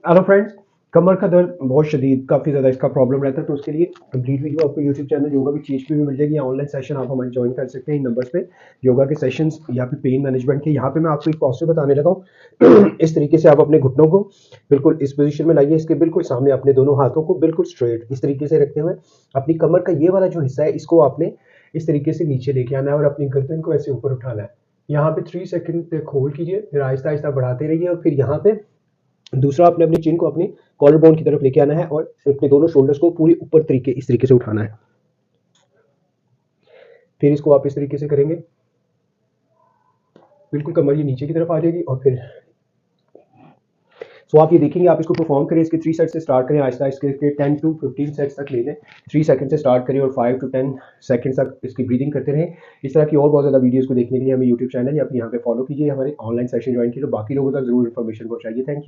Hello friends, कमर का दर्द बहुत शदीद काफ़ी ज़्यादा इसका प्रॉब्लम रहता है, तो उसके लिए कंप्लीट वीडियो आपको यूट्यूब चैनल योगा भी चीज पे भी मिल जाएगी। या ऑनलाइन सेशन आप हमारे ज्वाइन कर सकते हैं इन नंबर्स पे। योगा के सेशंस या फिर पेन मैनेजमेंट के, यहाँ पे मैं आपको एक पॉस्चर बताने लगा हूँ। इस तरीके से आप अपने घुटनों को बिल्कुल इस पोजीशन में लाइए, इसके बिल्कुल सामने अपने दोनों हाथों को बिल्कुल स्ट्रेट इस तरीके से रखते हुए अपनी कमर का ये वाला जो हिस्सा है इसको आपने इस तरीके से नीचे लेके आना है और अपनी गर्दन को ऐसे ऊपर उठाना है। यहाँ पे 3 सेकंड तक होल्ड कीजिए, फिर आहिस्ता आहिस्ता बढ़ाते रहिए और फिर यहाँ पे दूसरा आपने अपनी चिन को अपनी कॉलर बोन की तरफ लेके आना है और अपने दोनों शोल्डर्स को पूरी ऊपर तरीके इस तरीके से उठाना है। फिर इसको आप इस तरीके से करेंगे, बिल्कुल कमर ये नीचे की तरफ आ जाएगी और फिर आप ये देखेंगे, आप इसको परफॉर्म करें। इसके 3 सेट से स्टार्ट करें, आहिस्ता इसके 10 टू 15 सेट्स तक ले लें। 3 सेकंड से स्टार्ट करें और 5 टू 10 सेकंड तक इसकी ब्रीदिंग करते रहें। इस तरह की और बहुत ज़्यादा वीडियोस को देखने के लिए हमें यूट्यूब चैनल या फिर यहाँ पे फॉलो कीजिए, हमारे ऑनलाइन सेशन ज्वाइन कीजिए, तो बाकी लोगों तक जरूर इन्फॉर्मेशन पहुंचाइए। Thank you.